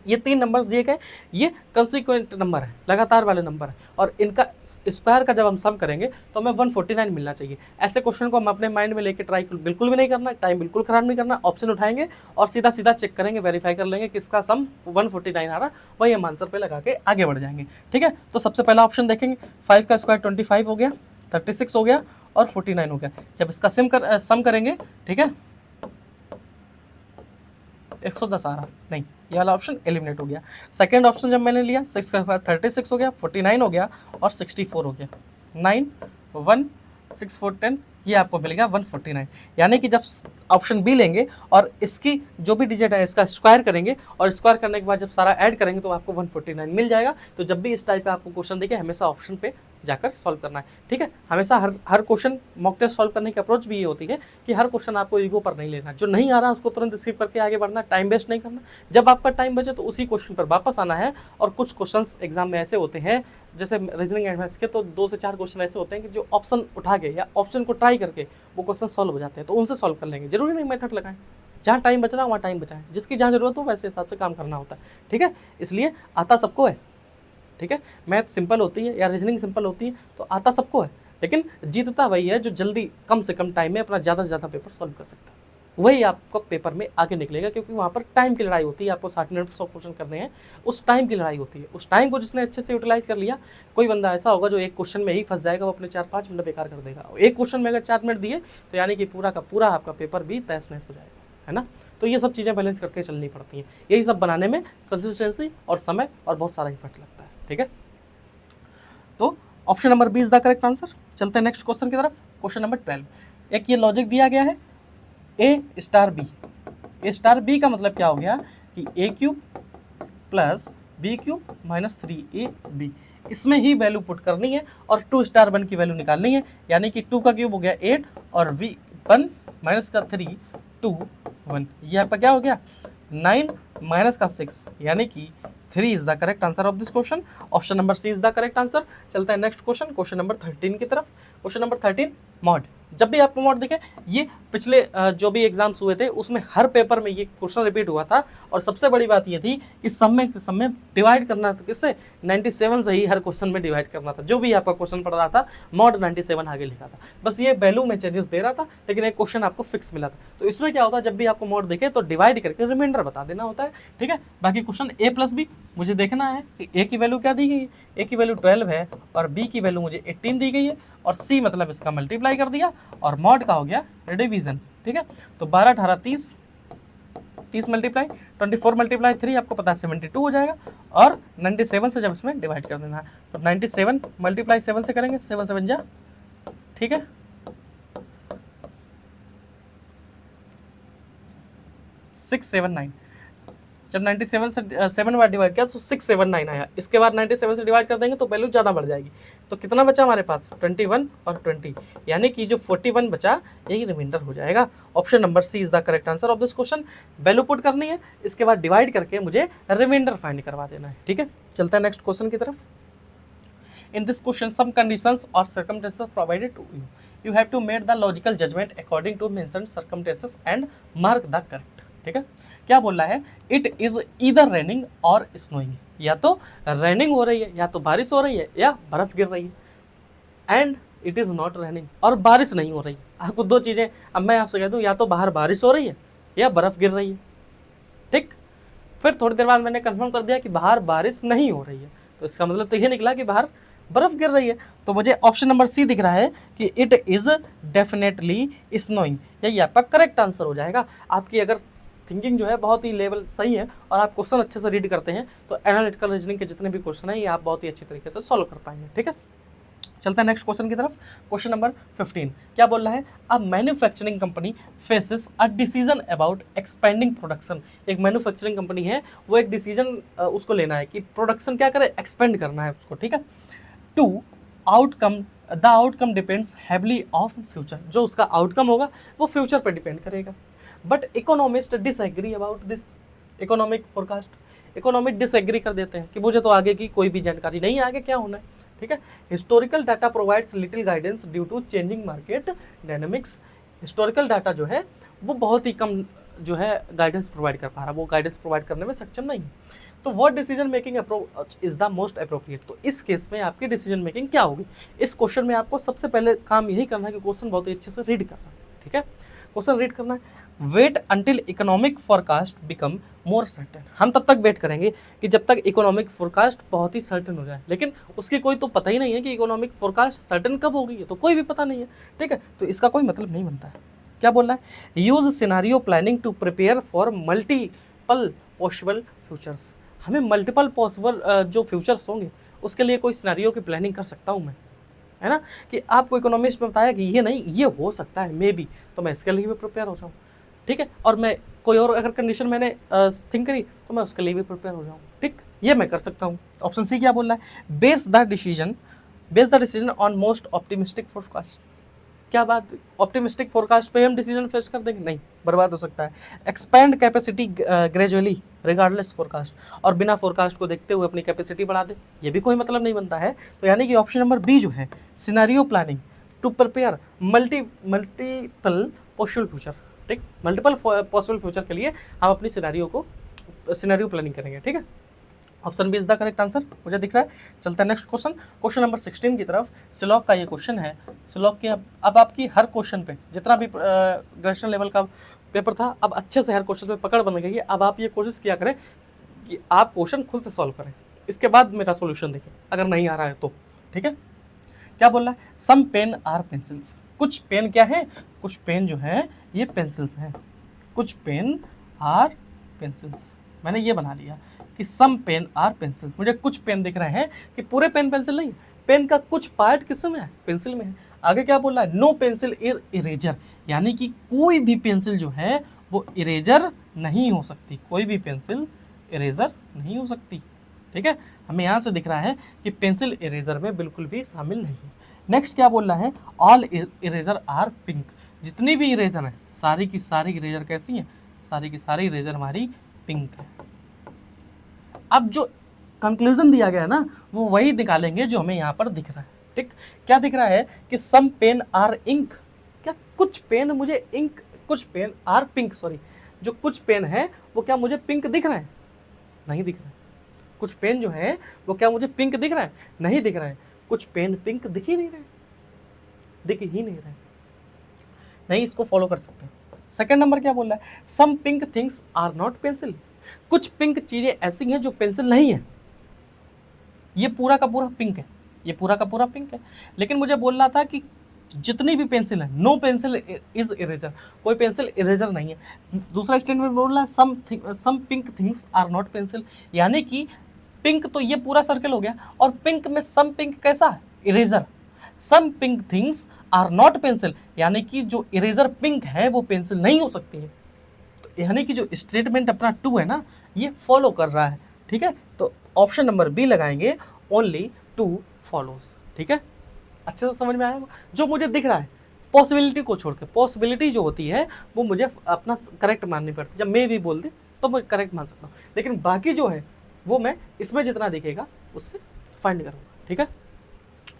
ये 3 नंबर्स दिए गए, ये कंसिक्वेंट नंबर है, लगातार वाले नंबर है, और इनका स्क्वायर का जब हम सम करेंगे तो हमें 149 मिलना चाहिए। ऐसे क्वेश्चन को हम अपने माइंड में लेके ट्राई बिल्कुल भी नहीं करना, टाइम बिल्कुल खराब नहीं करना, ऑप्शन उठाएंगे और सीधा सीधा चेक करेंगे, वेरीफाई कर लेंगे किसका सम 149 आ रहा, वही हम आंसर पे लगा के आगे बढ़ जाएंगे, ठीक है। तो सबसे पहला ऑप्शन देखेंगे, 5 का स्क्वायर 25 हो गया, 36 हो गया और 49 हो गया। जब इसका सम करेंगे, ठीक है, 110 आ रहा, नहीं, ये वाला ऑप्शन एलिमिनेट हो गया। सेकंड ऑप्शन जब मैंने लिया, 6 का स्क्वायर 36 हो गया, 49 हो गया और 64 हो गया, 9 1 6 4 10, ये आपको मिलेगा 149। यानी कि जब ऑप्शन बी लेंगे और इसकी जो भी डिजिट है इसका स्क्वायर करेंगे, और स्क्वायर करने के बाद जब सारा ऐड करेंगे तो आपको 149 मिल जाएगा। तो जब भी इस टाइप का आपको क्वेश्चन देखे, हमेशा ऑप्शन पे जाकर सॉल्व करना है, ठीक है। हमेशा हर क्वेश्चन मॉक टेस्ट सॉल्व करने की अप्रोच भी ये होती है कि हर क्वेश्चन आपको ईगो पर नहीं लेना, जो नहीं आ रहा उसको तुरंत स्किप करके आगे बढ़ना, टाइम वेस्ट नहीं करना। जब आपका टाइम बचे तो उसी क्वेश्चन पर वापस आना है। और कुछ क्वेश्चंस एग्जाम में ऐसे होते हैं, जैसे रीजनिंग एंड मैथ्स के, तो 2 से 4 क्वेश्चन ऐसे होते हैं कि जो ऑप्शन उठा के या ऑप्शन को ट्राई करके वो क्वेश्चन सॉल्व हो जाते हैं, तो उनसे सॉल्व कर लेंगे। जरूरी नहीं मेथड लगाएं, जहाँ टाइम बच रहा है वहाँ टाइम बचाएं, जिसकी जहाँ जरूरत हो वैसे हिसाब से काम करना होता है, ठीक है। इसलिए आता सबको है, ठीक है। मैथ सिंपल होती है या रीजनिंग सिंपल होती है तो आता सबको है, लेकिन जीतता वही है जो जल्दी कम से कम टाइम में अपना ज़्यादा से ज़्यादा पेपर सॉल्व कर सकता है, वही आपको पेपर में आगे निकलेगा, क्योंकि वहाँ पर टाइम की लड़ाई होती है। आपको 60 मिनट 100 क्वेश्चन करने हैं, उस टाइम की लड़ाई होती है। उस टाइम को जिसने अच्छे से यूटिलाइज कर लिया, कोई बंदा ऐसा होगा जो एक क्वेश्चन में ही फंस जाएगा, वो अपने 4-5 मिनट बेकार कर देगा। एक क्वेश्चन में अगर 4 मिनट दिए तो यानी कि पूरा का पूरा आपका पेपर भी तहस नहस हो जाएगा, है ना। तो ये सब चीज़ें बैलेंस करके चलनी पड़ती हैं। यही सब बनाने में कंसिस्टेंसी और समय और बहुत सारा इफर्ट लगता है, ठीक है। तो option number B is the correct answer. चलते हैं नेक्स्ट क्वेश्चन की तरफ। क्वेश्चन नंबर 12, एक ये लॉजिक दिया गया है A star B. A star B का मतलब क्या हो गया कि A cube plus B cube minus 3ab, इसमें ही वैल्यू पुट करनी है और 2 स्टार 1 की वैल्यू निकालनी है। यानी कि 2 का क्यूब हो गया 8 और 1 माइनस का 3 2 1, ये आपका क्या हो गया 9 माइनस का 6, यानी कि 3 is the correct answer of this question. Option number C is the correct answer. चलता है नेक्स्ट क्वेश्चन, क्वेश्चन नंबर 13 की तरफ। Question number 13, mod. जब भी आपको मॉड दिखे, ये पिछले जो भी एग्जाम्स हुए थे उसमें हर पेपर में ये क्वेश्चन रिपीट हुआ था। और सबसे बड़ी बात ये थी कि सब में डिवाइड करना था किससे, 97 से ही हर क्वेश्चन में डिवाइड करना था। जो भी आपका क्वेश्चन पढ़ रहा था मॉड 97 आगे लिखा था, बस ये वैल्यू में चेंजेस दे रहा था, लेकिन एक क्वेश्चन आपको फिक्स मिला था। तो इसमें क्या होता है, जब भी आपको मॉड दिखे तो डिवाइड करके रिमाइंडर बता देना होता है, ठीक है। बाकी क्वेश्चन ए प्लस बी मुझे देखना है कि ए की वैल्यू क्या दी गई है। ए की वैल्यू 12 है और बी की वैल्यू मुझे 18 दी गई है, और सी मतलब इसका मल्टीप्लाई कर दिया, और मॉड का हो गया डिवीजन, ठीक है। तो 12 18 30, 30 मल्टीप्लाई 24 मल्टीप्लाई 3 आपको पता है 72 हो जाएगा, और 97 से जब इसमें डिवाइड कर देना है तो 97 मल्टीप्लाई 7 से करेंगे, 7 7 जा, ठीक है, 679। जब 97 से 7 बार डिवाइड किया तो 679 आया। इसके बाद 97 से डिवाइड कर देंगे तो वैल्यू ज़्यादा बढ़ जाएगी। तो कितना बचा हमारे पास 21 और 20, यानी कि जो 41 बचा यही रिमाइंडर हो जाएगा। Option number C is the correct answer of this question. Value put करनी है, इसके बाद डिवाइड करके मुझे रिमाइंडर फाइंड करवा देना है, ठीक है। चलता है नेक्स्ट क्वेश्चन की तरफ। In this question, some conditions or circumstances provided to you. You have to make the logical judgment according to mentioned circumstances and mark the correct. ठीक है, क्या बोल रहा है, इट इज ईदर रेनिंग और snowing, या तो रेनिंग हो रही है, या तो बारिश हो रही है, या बर्फ गिर रही है। And it is not raining, और बारिश नहीं हो रही। आपको दो चीजें, अब मैं आपसे कह दूं या तो बाहर बारिश हो रही है या बर्फ गिर रही है, ठीक। फिर थोड़ी देर बाद मैंने कंफर्म कर दिया कि बाहर बारिश नहीं हो रही है, तो इसका मतलब तो ये निकला कि बाहर बर्फ गिर रही है। तो मुझे ऑप्शन नंबर सी दिख रहा है कि इट इज डेफिनेटली स्नोइंग, यही आपका करेक्ट आंसर हो जाएगा। आपकी अगर थिंकिंग जो है बहुत ही लेवल सही है और आप क्वेश्चन अच्छे से रीड करते हैं तो एनालिटिकल रीजनिंग के जितने भी क्वेश्चन हैं ये आप बहुत ही अच्छी तरीके से सॉल्व कर पाएंगे, ठीक है। चलते हैं नेक्स्ट क्वेश्चन की तरफ। क्वेश्चन नंबर 15 क्या बोल रहा है, a manufacturing company faces a decision about expanding production. एक मैन्युफैक्चरिंग कंपनी है, वो एक डिसीजन उसको लेना है कि प्रोडक्शन क्या करे, एक्सपेंड करना है उसको, ठीक है। To outcome, the outcome depends heavily of future, जो उसका आउटकम होगा वो फ्यूचर पर डिपेंड करेगा। But economist disagree about this economic forecast. Economic disagree कर देते हैं कि मुझे तो आगे की कोई भी जानकारी नहीं है, आगे क्या होना है, ठीक है। Historical data provides little guidance due to changing market dynamics. Historical data जो है वो बहुत ही कम जो है गाइडेंस प्रोवाइड कर पा रहा है, वो गाइडेंस प्रोवाइड करने में सक्षम नहीं। तो what decision making approach is the most appropriate, तो इस केस में आपकी डिसीजन मेकिंग क्या होगी। इस क्वेश्चन में आपको सबसे पहले काम यही करना है कि क्वेश्चन बहुत ही अच्छे से रीड करना है, ठीक है। क्वेश्चन रीड करना है। Wait until economic forecast become more certain, हम तब तक वेट करेंगे कि जब तक इकोनॉमिक फोरकास्ट बहुत ही सर्टेन हो जाए, लेकिन उसकी कोई तो पता ही नहीं है कि इकोनॉमिक फोरकास्ट सर्टेन कब होगी, है तो कोई भी पता नहीं है, ठीक है। तो इसका कोई मतलब नहीं बनता है। क्या बोल रहा है, use scenario planning to prepare for multiple possible futures. हमें मल्टीपल पॉसिबल जो फ्यूचर्स होंगे उसके लिए कोई सिनारियो की प्लानिंग कर सकता हूँ मैं, है ना। कि आपको इकोनॉमिस्ट में बताया कि ये नहीं ये हो सकता है मे बी, तो मैं इसके लिए भी प्रिपेयर हो जाऊँ, ठीक है। और मैं कोई और अगर कंडीशन मैंने थिंक करी तो मैं उसके लिए भी प्रिपेयर हो जाऊँ, ठीक, ये मैं कर सकता हूँ। ऑप्शन सी क्या बोल रहा है, base the decision on most optimistic forecast. क्या बात, ऑप्टिमिस्टिक फोरकास्ट पे हम डिसीजन फेस कर देंगे, नहीं, बर्बाद हो सकता है। Expand capacity gradually regardless forecast, और बिना फोरकास्ट को देखते हुए अपनी कैपेसिटी बढ़ा दे, ये भी कोई मतलब नहीं बनता है। तो यानी कि ऑप्शन नंबर बी जो है, scenario planning to prepare multiple possible future, ठीक, मल्टीपल पॉसिबल फ्यूचर के लिए हम अपनी सिनेरियो प्लानिंग करेंगे, ठीक है। Option B is the correct answer, मुझे दिख रहा है। चलते हैं नेक्स्ट क्वेश्चन, क्वेश्चन नंबर 16 की तरफ। सिलॉक का ये क्वेश्चन है। सिलॉक के अब आपकी हर क्वेश्चन पे जितना भी ग्रेजुएशन लेवल का पेपर था, अब अच्छे से हर क्वेश्चन पे पकड़ बन गई है। अब आप ये कोशिश किया करें कि आप क्वेश्चन खुद से सॉल्व करें, इसके बाद मेरा सोल्यूशन देखें अगर नहीं आ रहा है तो। ठीक है, क्या बोल रहा है? सम पेन आर पेंसिल्स, कुछ पेन क्या है? कुछ पेन जो है ये पेंसिल्स हैं। कुछ पेन आर पेंसिल्स, मैंने ये बना लिया कि सम पेन आर पेंसिल्स। मुझे कुछ पेन दिख रहे हैं कि पूरे पेन पेंसिल नहीं, पेन का कुछ पार्ट किस में है? पेंसिल में है। आगे क्या बोल रहा है? नो पेंसिल इज इरेजर, यानी कि कोई भी पेंसिल जो है वो इरेजर नहीं हो सकती। कोई भी पेंसिल इरेजर नहीं हो सकती। ठीक है, हमें यहाँ से दिख रहा है कि पेंसिल इरेजर में बिल्कुल भी शामिल नहीं है। नेक्स्ट क्या बोल रहा है? ऑल इरेजर आर पिंक, जितनी भी इरेजर है सारी की सारी इरेजर कैसी हैं? सारी की सारी इरेजर हमारी पिंक है। अब जो कंक्लूजन दिया गया है ना, वो वही निकालेंगे जो हमें यहाँ पर दिख रहा है। ठीक, क्या दिख रहा है कि सम पेन आर इंक, क्या कुछ पेन मुझे इंक, कुछ पेन आर पिंक, सॉरी, जो कुछ पेन है वो क्या मुझे पिंक दिख रहा है? नहीं दिख रहा है। कुछ पेन जो है वो क्या मुझे पिंक दिख रहा है? नहीं दिख रहा है। कुछ पेन पिंक दिख ही नहीं रहे, दिख ही नहीं रहे, नहीं इसको फॉलो कर सकते। सेकंड नंबर क्या बोल रहा है? Some pink things are not pencil, कुछ पिंक चीजें ऐसी हैं जो पेंसिल नहीं है। ये पूरा का पूरा पिंक है, ये पूरा का पूरा पिंक है। लेकिन मुझे बोल रहा था कि जितनी भी पेंसिल है, नो पेंसिल इज इरेजर, कोई पेंसिल इरेजर नहीं है। दूसरा स्टेटमेंट बोल रहा है some pink things are not pencil, यानी कि पिंक तो ये पूरा सर्कल हो गया, और पिंक में सम पिंक कैसा है? Eraser. Some pink things are not pencil, यानी कि जो इरेजर पिंक है वो पेंसिल नहीं हो सकती है। तो यानी कि जो स्टेटमेंट अपना 2 है ना, ये फॉलो कर रहा है। ठीक है, तो ऑप्शन नंबर बी लगाएंगे, ओनली 2 फॉलोज। ठीक है, अच्छे से समझ में आया? जो मुझे दिख रहा है, पॉसिबिलिटी को छोड़ के, पॉसिबिलिटी जो होती है वो मुझे अपना करेक्ट माननी पड़ती है। जब मैं भी बोल दे तो मैं करेक्ट मान सकता हूँ, लेकिन बाकी जो है वो मैं इसमें जितना दिखेगा उससे फाइंड करूँगा। ठीक है,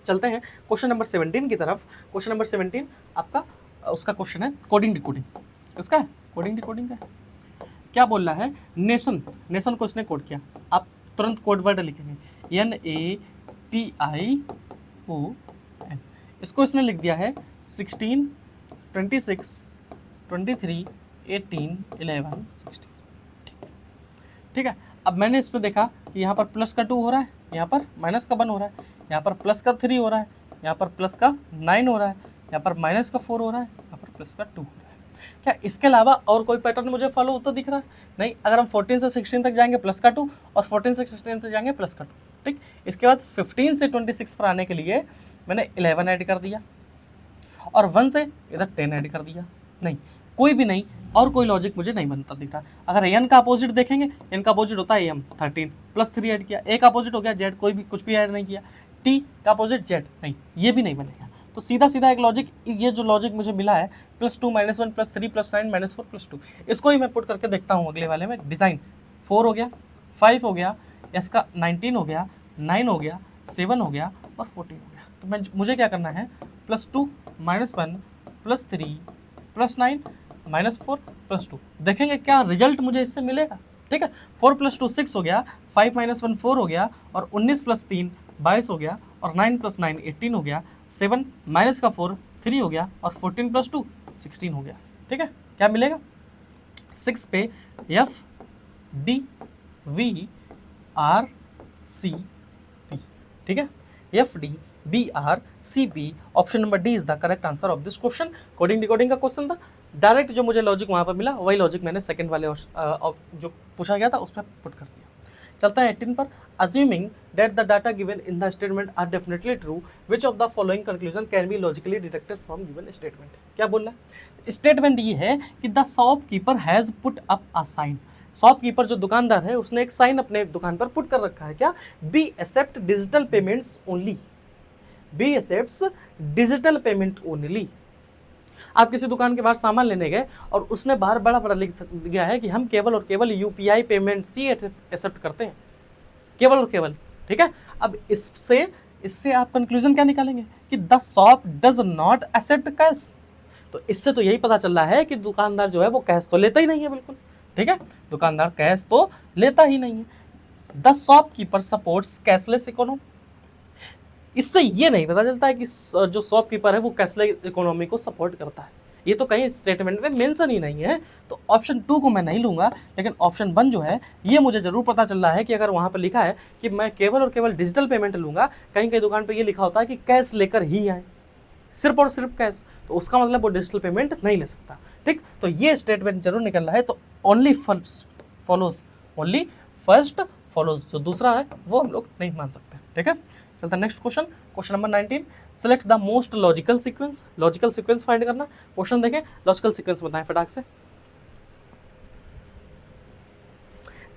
चलते हैं क्वेश्चन नंबर 17 की तरफ। क्वेश्चन नंबर 17 आपका उसका क्वेश्चन है कोडिंग डिकोडिंग। किसका है? कोडिंग डिकोडिंग का। क्या बोल रहा है? नेशन, नेशन को इसने कोड किया। आप तुरंत कोड वर्ड लिखेंगे NATION, इसको इसने लिख दिया है 16 26 23 18 11 16। ठीक है, अब मैंने इस पर देखा कि यहाँ पर प्लस का 2 हो रहा है, यहाँ पर माइनस का 1 हो रहा है, यहाँ पर प्लस का 3 हो रहा है, यहाँ पर प्लस का 9 हो रहा है, यहाँ पर माइनस का 4 हो रहा है, यहाँ पर प्लस का 2 हो रहा है। क्या इसके अलावा और कोई पैटर्न मुझे फॉलो होता दिख रहा है? नहीं। अगर हम 14 से 16 तक जाएंगे प्लस का 2, और 14 से 16 तक जाएंगे प्लस का 2। ठीक, इसके बाद 15 से 26 पर आने के लिए मैंने 11 ऐड कर दिया, और 1 से इधर 10 ऐड कर दिया। नहीं, कोई भी नहीं, और कोई लॉजिक मुझे नहीं बनता दिख रहा। अगर n का अपोजिट देखेंगे, n का अपोजिट होता है m, 13 प्लस 3 ऐड किया, a का अपोजिट हो गया z, कोई भी कुछ भी ऐड नहीं किया, t का अपोजिट z, नहीं, ये भी नहीं बनेगा। तो सीधा सीधा एक लॉजिक, ये जो लॉजिक मुझे मिला है +2 -1 +3 +9 -4 +2, इसको ही मैं पुट करके देखता हूँ अगले वाले में। डिज़ाइन 4 हो गया, 5 हो गया, s का 19 हो गया, 9 हो गया, 7 हो गया और 14 हो गया। तो मुझे क्या करना है? +2 -1 +3 +9 -4 +2, देखेंगे क्या रिजल्ट मुझे इससे मिलेगा। ठीक है, 4 + 2 6 हो गया, 5 - 1 4 हो गया, और 19 + 3 22 हो गया, और 9 + 9 18 हो गया, 7 - 4 3 हो गया, और 14 + 2 16 हो गया। ठीक है, क्या मिलेगा? 6 पे FDVRCP। ठीक है, FDVRCP, option number D is the correct answer of this question. Coding decoding का क्वेश्चन था, डायरेक्ट जो मुझे लॉजिक वहाँ पर मिला वही लॉजिक मैंने सेकंड वाले जो पूछा गया था उस पर पुट कर दिया। चलता है 18 पर। Assuming that the data given in the statement are definitely true, which of the following conclusion can be logically deducted from given statement. क्या बोल रहा है? स्टेटमेंट ये है कि the shopkeeper has put up a sign, shopkeeper जो दुकानदार है उसने एक साइन अपने दुकान पर पुट कर रखा है। क्या? We accept digital payments only, we accepts digital payment only. आप किसी दुकान के बाहर सामान लेने गए और उसने बाहर बड़ा बड़ा लिख दिया है कि हम केवल और केवल यूपीआई पेमेंट्स ही एक्सेप्ट करते हैं, केवल और केवल। ठीक है, अब इससे आप कंक्लूजन क्या निकालेंगे? कि the shop does not accept cash. तो इससे तो यही पता चल रहा है कि दुकानदार जो है वो कैश तो लेता ही नहीं है बिल्कुल। ठीक है, दुकानदार कैश तो लेता ही नहीं है। The shopkeeper supports cashless economy. इससे ये नहीं पता चलता है कि जो शॉपकीपर है वो कैशलेस इकोनॉमी को सपोर्ट करता है, ये तो कहीं स्टेटमेंट में मेंशन ही नहीं है। तो ऑप्शन 2 को मैं नहीं लूंगा, लेकिन ऑप्शन 1 जो है ये मुझे जरूर पता चल रहा है कि अगर वहाँ पर लिखा है कि मैं केवल और केवल डिजिटल पेमेंट लूंगा, कहीं कहीं दुकान पर ये लिखा होता है कि कैश लेकर ही आए, सिर्फ और सिर्फ कैश, तो उसका मतलब वो डिजिटल पेमेंट नहीं ले सकता। ठीक, तो ये स्टेटमेंट जरूर निकल रहा है। तो only first follows, only first follows, जो दूसरा है वो हम लोग नहीं मान सकते। ठीक है, चलता next question, question number 19, select the most logical sequence. Logical sequence find करना। क्वेश्चन देखें, लॉजिकल सीक्वेंस बताएं फटाक से।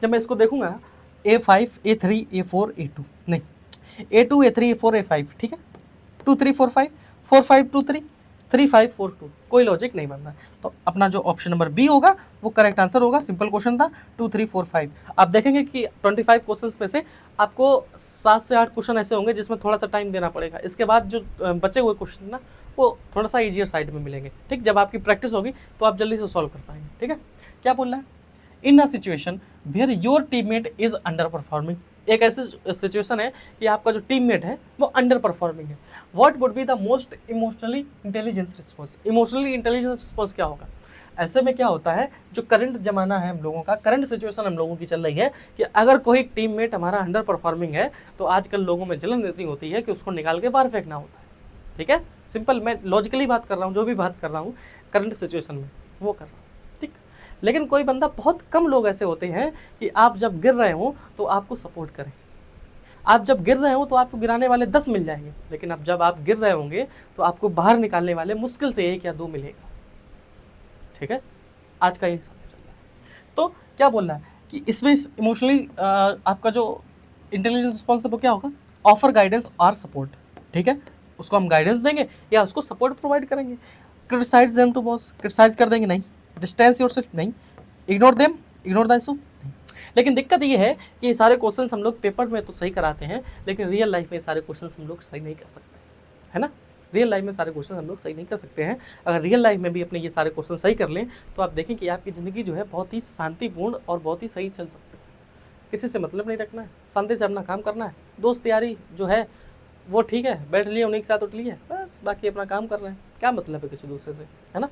जब मैं इसको देखूंगा A5 A3 A4 A2, नहीं A2 A3 A4 A5, ठीक है, 2 3 4 5 4 5 2 3 3 5 4 2, कोई लॉजिक नहीं बन रहा। तो अपना जो ऑप्शन नंबर बी होगा वो करेक्ट आंसर होगा। सिंपल क्वेश्चन था, 2 3 4 5। आप देखेंगे कि 25 क्वेश्चंस में से आपको 7 से 8 क्वेश्चन ऐसे होंगे जिसमें थोड़ा सा टाइम देना पड़ेगा। इसके बाद जो बचे हुए क्वेश्चन ना वो थोड़ा सा ईजियर साइड में मिलेंगे। ठीक, जब आपकी प्रैक्टिस होगी तो आप जल्दी से सॉल्व कर पाएंगे। ठीक है, क्या बोल रहा है, in a situation where your teammate is underperforming. एक ऐसी सिचुएशन है कि आपका जो टीममेट है वो अंडर परफॉर्मिंग है। What would be the most emotionally intelligence response. Emotionally intelligence response क्या होगा, ऐसे में क्या होता है, जो करंट जमाना है हम लोगों का, करंट सिचुएशन हम लोगों की चल रही है कि अगर कोई टीममेट हमारा अंडर परफॉर्मिंग है तो आजकल लोगों में जलन इतनी होती है कि उसको निकाल के बाहर फेंकना होता है। ठीक है, सिंपल, मैं लॉजिकली बात कर रहा हूँ, जो भी बात कर रहा हूँ करंट सिचुएशन में वो कर रहा हूँ। ठीक, लेकिन कोई बंदा, बहुत कम लोग ऐसे होते हैं कि आप जब गिर रहे हो तो आपको सपोर्ट करें। आप जब गिर रहे हो तो आपको गिराने वाले 10 मिल जाएंगे, लेकिन अब जब आप गिर रहे होंगे तो आपको बाहर निकालने वाले मुश्किल से 1 या 2 मिलेगा। ठीक है, आज का यही समय चल रहा है। तो क्या बोल रहा है कि इसमें इमोशनली आपका जो इंटेलिजेंस रिस्पॉन्स है वो क्या होगा, ऑफर गाइडेंस और सपोर्ट। ठीक है, उसको हम गाइडेंस देंगे या उसको सपोर्ट प्रोवाइड करेंगे। Criticise them to boss, criticise कर देंगे नहीं, डिस्टेंस योरसेल्फ नहीं, ignore them, ignore the issue नहीं। लेकिन दिक्कत ये है कि ये सारे क्वेश्चंस हम लोग पेपर में तो सही कराते हैं, लेकिन रियल लाइफ में सारे क्वेश्चंस हम लोग सही नहीं कर सकते, है ना। रियल लाइफ में सारे क्वेश्चन हम लोग सही नहीं कर सकते हैं। अगर रियल लाइफ में भी अपने ये सारे क्वेश्चन सही कर लें तो आप देखें कि आपकी ज़िंदगी जो है बहुत ही शांतिपूर्ण और बहुत ही सही चल सकती है। किसी से मतलब नहीं रखना है, शांति से अपना काम करना है। दोस्त यारी जो है वो ठीक है, बैठ लिए उन्हीं के साथ उठ लिए, बस बाकी अपना काम कर रहे हैं, क्या मतलब है किसी दूसरे से, है ना।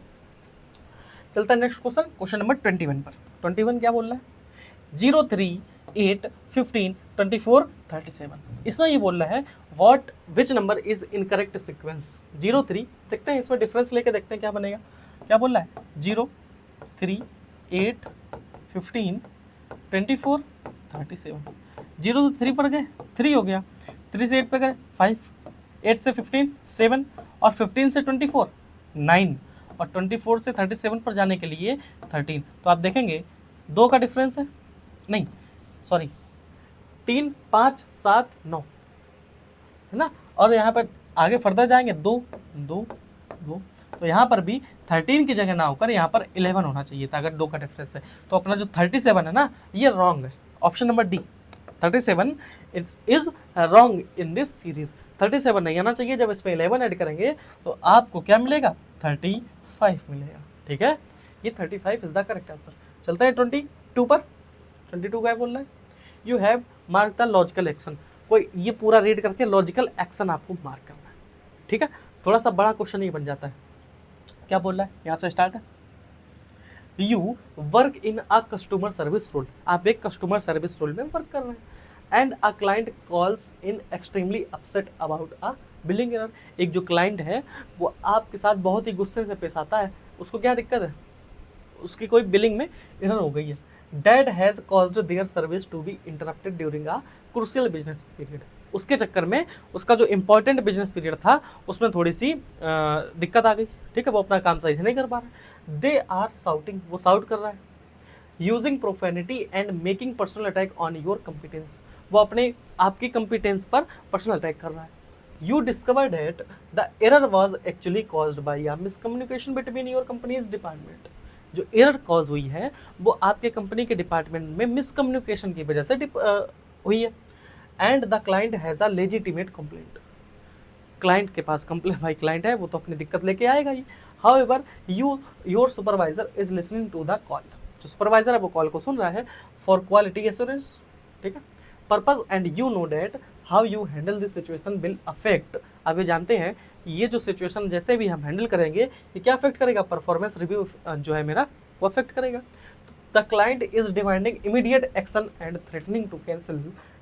चलता है नेक्स्ट क्वेश्चन, क्वेश्चन नंबर 21 पर। 21 क्या बोल रहा है, 0 3 8 15 24 37। इसमें ये बोल रहा है what which number is incorrect sequence. 0 3, देखते हैं इसमें डिफरेंस लेके देखते हैं क्या बनेगा। क्या बोल रहा है, 0 3 8 15 24 37। 0 से 3 पर गए, 3 हो गया, 3 से 8 पे गए 5, 8 से 15 7, और 15 से 24 9, और 24 से 37 पर जाने के लिए 13। तो आप देखेंगे 2 का डिफरेंस है, नहीं सॉरी 3 5 7 9, है ना। और यहाँ पर आगे फर्दर जाएंगे 2 2 2, तो यहाँ पर भी 13 की जगह ना होकर यहाँ पर 11 होना चाहिए था अगर 2 का डिफरेंस है। तो अपना जो 37 है ना ये रॉन्ग है, option number D 37 is wrong in this series. 37 नहीं आना चाहिए, जब इसमें 11 ऐड करेंगे तो आपको क्या मिलेगा, 35 मिलेगा। ठीक है, ये 35 इज द करेक्ट आंसर। चलता है 22 पर। 22 क्या बोल रहा है, you have mark the logical action. कोई ये पूरा रीड करके लॉजिकल एक्शन आपको मार्क करना है। ठीक है, थोड़ा सा बड़ा क्वेश्चन ही बन जाता है। क्या बोल रहा है, यहाँ से स्टार्ट है, you work in a customer service role. आप एक कस्टमर सर्विस रोल में वर्क कर रहे हैं, and a client calls in extremely upset about a billing error. एक जो क्लाइंट है वो आपके साथ बहुत ही गुस्से से पेश आता है, उसको क्या दिक्कत है, उसकी कोई बिलिंग में एरर हो गई है। That has caused their service to be interrupted during a crucial business period. उसके चक्कर में उसका जो इंपॉर्टेंट बिजनेस पीरियड था उसमें थोड़ी सी दिक्कत आ गई। ठीक है, वो अपना काम सही से नहीं कर पा रहा। दे आर साउटिंग, वो साउट कर रहा है। Using profanity and making personal attack on your competence, वो अपने आपकी कम्पिटेंस पर पर्सनल अटैक कर रहा है। You discover that the error was actually caused by a miscommunication between your company's department. जो एरर कॉज हुई है वो आपके कंपनी के डिपार्टमेंट में मिसकम्युनिकेशन की वजह से हुई है। And the client has a legitimate complaint, client के पास कंप्लेंट, भाई क्लाइंट है वो तो अपनी दिक्कत लेके आएगा ही। However your supervisor is listening to the call, जो सुपरवाइजर है वो कॉल को सुन रहा है फॉर क्वालिटी एश्योरेंस। ठीक है, purpose and you know that how you handle this situation will affect. अब ये जानते हैं कि ये जो सिचुएशन जैसे भी हम हैंडल करेंगे ये क्या अफेक्ट करेगा, परफॉर्मेंस रिव्यू जो है मेरा वो अफेक्ट करेगा। The client is demanding immediate action and threatening to cancel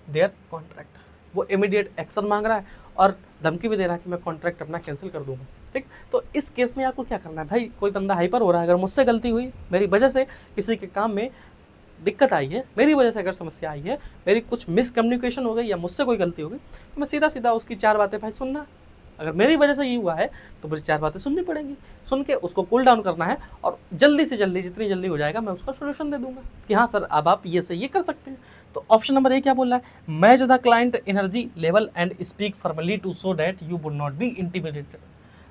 their contract. वो इमीडिएट एक्शन मांग रहा है और धमकी भी दे रहा है कि मैं कॉन्ट्रैक्ट अपना कैंसिल कर दूंगा। ठीक, तो इस केस में आपको क्या करना है भाई, कोई बंदा हाइपर हो रहा है, अगर मुझसे गलती हुई, मेरी वजह से किसी के काम में दिक्कत आई है, मेरी वजह से अगर समस्या आई है, मेरी कुछ मिसकम्युनिकेशन हो गई या मुझसे कोई गलती हो गई, तो मैं सीधा सीधा उसकी 4 बातें भाई सुनना। अगर मेरी वजह से ये हुआ है तो मुझे 4 बातें सुननी पड़ेंगी, सुन के उसको कूल डाउन करना है और जल्दी से जल्दी, जितनी जल्दी हो जाएगा मैं उसका सोल्यूशन दे दूंगा कि हाँ सर अब आप ये से ये कर सकते हैं। तो ऑप्शन नंबर ए क्या बोल रहा है, match the client energy level and speak formally to so that you would not be intimidated.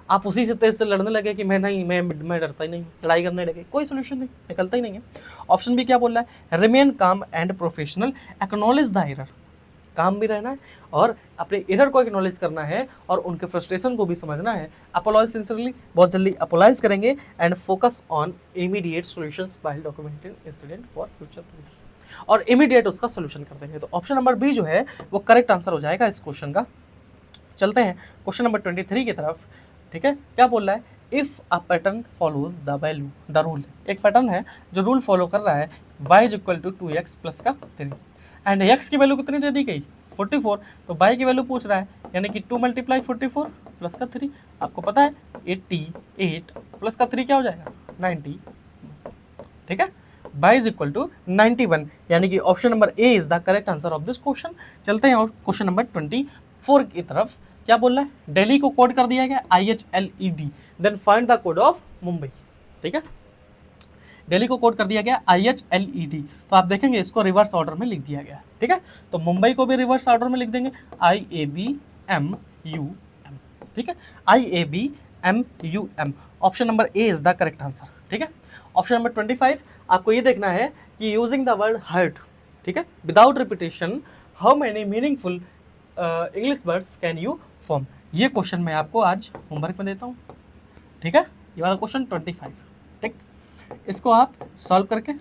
आप उसी से तेज से लड़ने लगे कि मैं नहीं, मैं डरता ही नहीं, लड़ाई करने लगे, कोई सोल्यूशन नहीं, निकलता ही नहीं है। ऑप्शन बी क्या बोल रहा है, रिमेन काम and professional, acknowledge the error. काम भी रहना है और अपने एरर को एक्नॉलेज करना है और उनके फ्रस्ट्रेशन को भी समझना है। अपोलॉइज सिंसियरली, बहुत जल्दी अपोलॉइज करेंगे and focus on immediate solutions while documenting incident for future, और इमीडिएट उसका सोल्यूशन कर देंगे। तो ऑप्शन नंबर बी जो है वो करेक्ट आंसर हो जाएगा इस क्वेश्चन का। चलते हैं क्वेश्चन नंबर 23 की तरफ। ठीक है, क्या बोल रहा है, if a pattern follows the value the rule. एक पैटर्न है जो रूल फॉलो कर रहा है, y is equal to 2x plus का 3 एंड x की वैल्यू कितनी दे दी गई 44, तो y की वैल्यू पूछ रहा है, यानी कि 2 × 44 प्लस का 3, आपको पता है 88 प्लस का 3 क्या हो जाएगा 90। ठीक है, y इज इक्वल टू 91, यानी कि option number A is the correct answer of this question. चलते हैं और क्वेश्चन नंबर 24 की तरफ। क्या बोल रहा है, दिल्ली को कोड कर दिया गया IHLED, then find the code of Mumbai. ठीक है, दिल्ली को कोड कर दिया गया IHLED, तो आप देखेंगे इसको रिवर्स ऑर्डर में लिख दिया गया। ठीक है, तो मुंबई को भी रिवर्स ऑर्डर में लिख देंगे IABMUM। ठीक है, IABMUM, option number A is the correct answer. ठीक है, ऑप्शन नंबर 25 आपको ये देखना है कि यूजिंग द वर्ड हर्ट, ठीक है, without repetition how many meaningful English words can you form. ये क्वेश्चन मैं आपको आज होमवर्क में देता हूँ। ठीक है, ये वाला क्वेश्चन 25। ठीक, इसको आप सॉल्व करके,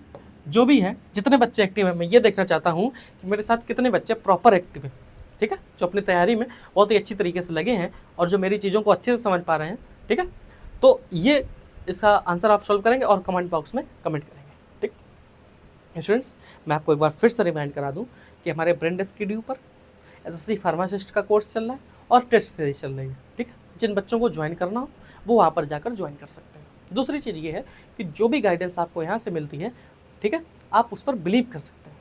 जो भी है जितने बच्चे एक्टिव हैं, मैं ये देखना चाहता हूँ कि मेरे साथ कितने बच्चे प्रॉपर एक्टिव हैं। ठीक है, जो अपनी तैयारी में बहुत ही अच्छी तरीके से लगे हैं और जो मेरी चीज़ों को अच्छे से समझ पा रहे हैं। ठीक है, तो ये इसका आंसर आप सॉल्व करेंगे और कमेंट बॉक्स में कमेंट करेंगे। ठीक स्टूडेंट्स, मैं आपको एक बार फिर से रिमाइंड करा दूँ कि हमारे ब्रेनडेस्क EDU पर SSC फार्मासिस्ट का कोर्स चल रहा है और टेस्ट सीरीज चल रही है। ठीक है, जिन बच्चों को ज्वाइन करना हो वो वहाँ पर जाकर ज्वाइन कर सकते हैं। दूसरी चीज़ ये है कि जो भी गाइडेंस आपको यहाँ से मिलती है, ठीक है, आप उस पर बिलीव कर सकते हैं।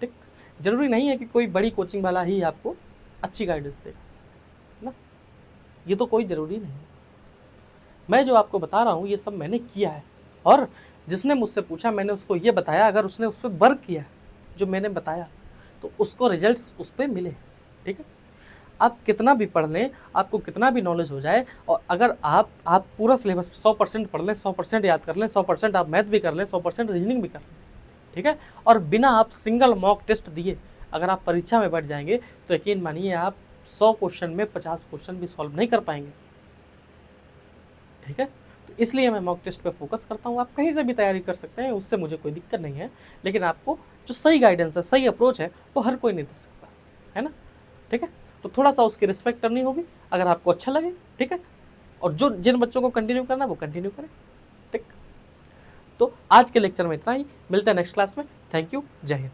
ठीक, जरूरी नहीं है कि कोई बड़ी कोचिंग वाला ही आपको अच्छी गाइडेंस देगा ना, ये तो कोई ज़रूरी नहीं। मैं जो आपको बता रहा हूँ ये सब मैंने किया है और जिसने मुझसे पूछा मैंने उसको ये बताया, अगर उसने उस पर वर्क किया जो मैंने बताया तो उसको रिजल्ट्स उस पर मिले। ठीक है, आप कितना भी पढ़ लें, आपको कितना भी नॉलेज हो जाए, और अगर आप पूरा सिलेबस 100% पढ़ लें, 100% याद कर लें, 100% आप मैथ भी कर लें, 100% रीजनिंग भी कर लें, ठीक है, और बिना आप सिंगल मॉक टेस्ट दिए अगर आप परीक्षा में बैठ जाएंगे तो यकीन मानिए आप 100 क्वेश्चन में 50 क्वेश्चन भी सॉल्व नहीं कर पाएंगे। ठीक है, तो इसलिए मैं मॉक टेस्ट पे फोकस करता हूँ। आप कहीं से भी तैयारी कर सकते हैं, उससे मुझे कोई दिक्कत नहीं है, लेकिन आपको जो सही गाइडेंस है, सही अप्रोच है, वो हर कोई नहीं दे सकता है ना। ठीक है, तो थोड़ा सा उसकी रिस्पेक्ट करनी होगी अगर आपको अच्छा लगे। ठीक है, और जो जिन बच्चों को कंटिन्यू करना है वो कंटिन्यू करें। ठीक, तो आज के लेक्चर में इतना ही, मिलते हैं नेक्स्ट क्लास में। थैंक यू, जय हिंद।